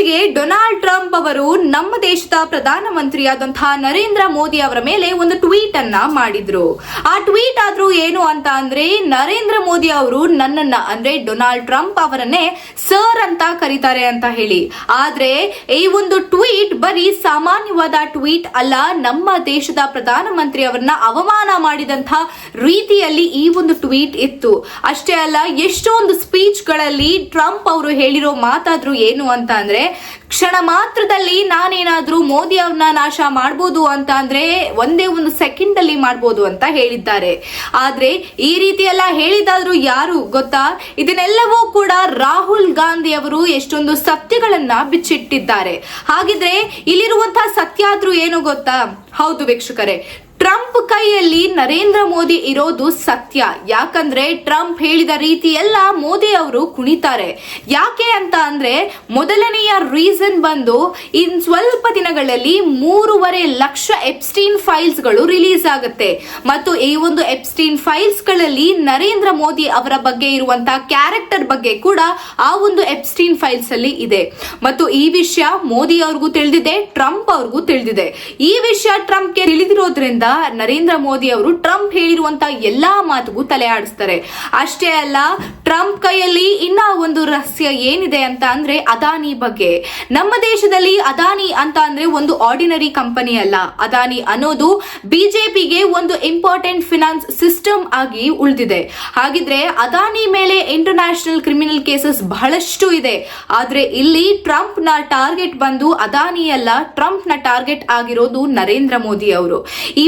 ಇತ್ತೀಚೆಗೆ Donald Trump ಅವರು ನಮ್ಮ ದೇಶದ ಪ್ರಧಾನಮಂತ್ರಿಯಾದಂತಹ ನರೇಂದ್ರ ಮೋದಿ ಅವರ ಮೇಲೆ ಒಂದು ಟ್ವೀಟ್ ಅನ್ನ ಮಾಡಿದ್ರು. ಆ ಟ್ವೀಟ್ ಆದ್ರೂ ಏನು ಅಂತ ಅಂದ್ರೆ, ನರೇಂದ್ರ ಮೋದಿ ಅವರು ನನ್ನನ್ನ ಅಂದ್ರೆ ಡೊನಾಲ್ಡ್ ಟ್ರಂಪ್ ಅವರನ್ನೇ ಸರ್ ಅಂತ ಕರೀತಾರೆ ಅಂತ ಹೇಳಿ. ಆದ್ರೆ ಈ ಒಂದು ಟ್ವೀಟ್ ಬರೀ ಸಾಮಾನ್ಯವಾದ ಟ್ವೀಟ್ ಅಲ್ಲ, ನಮ್ಮ ದೇಶದ ಪ್ರಧಾನಮಂತ್ರಿ ಅವರನ್ನ ಅವಮಾನ ಮಾಡಿದಂತಹ ರೀತಿಯಲ್ಲಿ ಈ ಒಂದು ಟ್ವೀಟ್ ಇತ್ತು. ಅಷ್ಟೇ ಅಲ್ಲ, ಎಷ್ಟೊಂದು ಸ್ಪೀಚ್ ಗಳಲ್ಲಿ ಟ್ರಂಪ್ ಅವರು ಹೇಳಿರೋ ಮಾತಾದ್ರು ಏನು ಅಂತ ಅಂದ್ರೆ, ಕ್ಷಣ ಮಾತ್ರದಲ್ಲಿ ನಾನೇನಾದ್ರೂ ಮೋದಿ ಅವ್ರನ್ನ ನಾಶ ಮಾಡಬಹುದು ಅಂತ ಅಂದ್ರೆ ಒಂದೇ ಒಂದು ಸೆಕೆಂಡ್ ಅಲ್ಲಿ ಮಾಡಬಹುದು ಅಂತ ಹೇಳಿದ್ದಾರೆ. ಆದ್ರೆ ಈ ರೀತಿ ಎಲ್ಲ ಹೇಳಿದಾದ್ರೂ ಯಾರು ಗೊತ್ತಾ? ಇದನ್ನೆಲ್ಲವೂ ಕೂಡ ರಾಹುಲ್ ಗಾಂಧಿ ಅವರು ಎಷ್ಟೊಂದು ಸತ್ಯಗಳನ್ನ ಬಿಚ್ಚಿಟ್ಟಿದ್ದಾರೆ. ಹಾಗಿದ್ರೆ ಇಲ್ಲಿರುವಂತಹ ಸತ್ಯ ಆದ್ರೂ ಏನು ಗೊತ್ತಾ? ಹೌದು ವೀಕ್ಷಕರೇ, ಟ್ರಂಪ್ ಕೈಯಲ್ಲಿ ನರೇಂದ್ರ ಮೋದಿ ಇರೋದು ಸತ್ಯ. ಯಾಕಂದ್ರೆ ಟ್ರಂಪ್ ಹೇಳಿದ ರೀತಿ ಎಲ್ಲ ಮೋದಿ ಅವರು ಕುಣಿತಾರೆ. ಯಾಕೆ ಅಂತ ಅಂದ್ರೆ, ಮೊದಲನೆಯ ರೀಸನ್ ಬಂದು ಇನ್ ಸ್ವಲ್ಪ ದಿನಗಳಲ್ಲಿ 3.5 ಲಕ್ಷ ಎಪ್ಸ್ಟೀನ್ ಫೈಲ್ಸ್ ಗಳು ರಿಲೀಸ್ ಆಗುತ್ತೆ. ಮತ್ತು ಈ ಒಂದು ಎಪ್ಸ್ಟೀನ್ ಫೈಲ್ಸ್ ಗಳಲ್ಲಿ ನರೇಂದ್ರ ಮೋದಿ ಅವರ ಬಗ್ಗೆ ಇರುವಂತಹ ಕ್ಯಾರೆಕ್ಟರ್ ಬಗ್ಗೆ ಕೂಡ ಆ ಒಂದು ಎಪ್ಸ್ಟೀನ್ ಫೈಲ್ಸ್ ಅಲ್ಲಿ ಇದೆ. ಮತ್ತು ಈ ವಿಷಯ ಮೋದಿ ಅವ್ರಿಗೂ ತಿಳಿದಿದೆ, ಟ್ರಂಪ್ ಅವ್ರಿಗೂ ತಿಳಿದಿದೆ. ಈ ವಿಷಯ ಟ್ರಂಪ್ಗೆ ತಿಳಿದಿರೋದ್ರಿಂದ ನರೇಂದ್ರ ಮೋದಿ ಅವರು ಟ್ರಂಪ್ ಹೇಳಿರುವಂತ ಎಲ್ಲಾ ಮಾತುಗೂ ತಲೆ ಆಡಿಸ್ತಾರೆ. ಅಷ್ಟೇ ಅಲ್ಲ, ಟ್ರಂಪ್ ಕೈಯಲ್ಲಿ ಇನ್ನ ಒಂದು ರಹಸ್ಯ ಏನಿದೆ ಅಂತ ಅಂದ್ರೆ ಅದಾನಿ ಬಗ್ಗೆ. ನಮ್ಮ ದೇಶದಲ್ಲಿ ಅದಾನಿ ಅಂತ ಅಂದ್ರೆ ಒಂದು ಆರ್ಡಿನರಿ ಕಂಪನಿ ಅಲ್ಲ. ಅದಾನಿ ಅನ್ನೋದು ಬಿಜೆಪಿಗೆ ಒಂದು ಇಂಪಾರ್ಟೆಂಟ್ ಫಿನಾನ್ಸ್ ಸಿಸ್ಟಮ್ ಆಗಿ ಉಳಿದಿದೆ. ಹಾಗಿದ್ರೆ ಅದಾನಿ ಮೇಲೆ ಇಂಟರ್ನ್ಯಾಷನಲ್ ಕ್ರಿಮಿನಲ್ ಕೇಸಸ್ ಬಹಳಷ್ಟು ಇದೆ. ಆದ್ರೆ ಇಲ್ಲಿ ಟ್ರಂಪ್ ನ ಟಾರ್ಗೆಟ್ ಬಂದು ಅದಾನಿ ಅಲ್ಲ, ಟ್ರಂಪ್ ನ ಟಾರ್ಗೆಟ್ ಆಗಿರೋದು ನರೇಂದ್ರ ಮೋದಿ ಅವರು.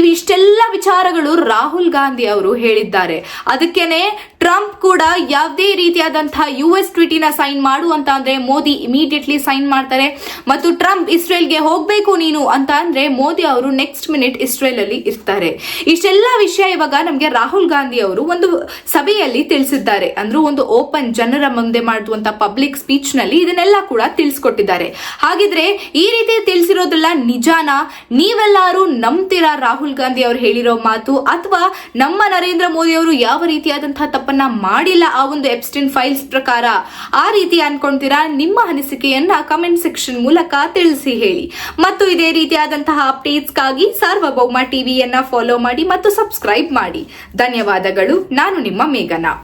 ಇಷ್ಟೆಲ್ಲ ವಿಚಾರಗಳು ರಾಹುಲ್ ಗಾಂಧಿ ಅವರು ಹೇಳಿದ್ದಾರೆ. ಅದಕ್ಕೇನೆ ಟ್ರಂಪ್ ಕೂಡ ಯಾವುದೇ ರೀತಿಯಾದಂತಹ US ಟ್ವೀಟಿನ ಸೈನ್ ಮಾಡು ಅಂತ ಅಂದ್ರೆ ಮೋದಿ ಇಮಿಡಿಯೇಟ್ಲಿ ಸೈನ್ ಮಾಡ್ತಾರೆ. ಮತ್ತು ಟ್ರಂಪ್ ಇಸ್ರೇಲ್ಗೆ ಹೋಗ್ಬೇಕು ನೀನು ಅಂತ ಅಂದ್ರೆ ಮೋದಿ ಅವರು ನೆಕ್ಸ್ಟ್ ಮಿನಿಟ್ ಇಸ್ರೇಲ್ ಅಲ್ಲಿ ಇರ್ತಾರೆ. ಇಷ್ಟೆಲ್ಲ ವಿಷಯ ಇವಾಗ ನಮ್ಗೆ ರಾಹುಲ್ ಗಾಂಧಿ ಅವರು ಒಂದು ಸಭೆಯಲ್ಲಿ ತಿಳಿಸಿದ್ದಾರೆ. ಅಂದ್ರೆ ಒಂದು ಓಪನ್ ಜನರ ಮುಂದೆ ಮಾಡುವಂತ ಪಬ್ಲಿಕ್ ಸ್ಪೀಚ್ ನಲ್ಲಿ ಇದನ್ನೆಲ್ಲ ಕೂಡ ತಿಳಿಸ್ಕೊಟ್ಟಿದ್ದಾರೆ. ಹಾಗಿದ್ರೆ ಈ ರೀತಿ ತಿಳಿಸಿರೋದೆಲ್ಲ ನಿಜಾನ? ನೀವೆಲ್ಲಾರು ನಂಬ್ತೀರಾ ರಾಹುಲ್ ಗಾಂಧಿ ಅವರು ಹೇಳಿರೋ ಮಾತು? ಅಥವಾ ನಮ್ಮ ನರೇಂದ್ರ ಮೋದಿ ಅವರು ಯಾವ ರೀತಿಯಾದಂತಹ ತಪ್ಪನ್ನ ಮಾಡಿಲ್ಲ ಆ ಒಂದು ಎಪ್ಸ್ಟೀನ್ ಫೈಲ್ಸ್ ಪ್ರಕಾರ? ಆ ರೀತಿ ಅನ್ಕೊಂತೀರಾ? ನಿಮ್ಮ ಅನಿಸಿಕೆಯನ್ನ ಕಮೆಂಟ್ ಸೆಕ್ಷನ್ ಮೂಲಕ ತಿಳಿಸಿ ಹೇಳಿ. ಮತ್ತು ಇದೇ ರೀತಿಯಾದಂತಹ ಅಪ್ಡೇಟ್ಸ್ಗಾಗಿ ಸಾರ್ವಭೌಮ ಟಿವಿಯನ್ನ ಫಾಲೋ ಮಾಡಿ ಮತ್ತು ಸಬ್ಸ್ಕ್ರೈಬ್ ಮಾಡಿ. ಧನ್ಯವಾದಗಳು. ನಾನು ನಿಮ್ಮ ಮೇಘನಾ.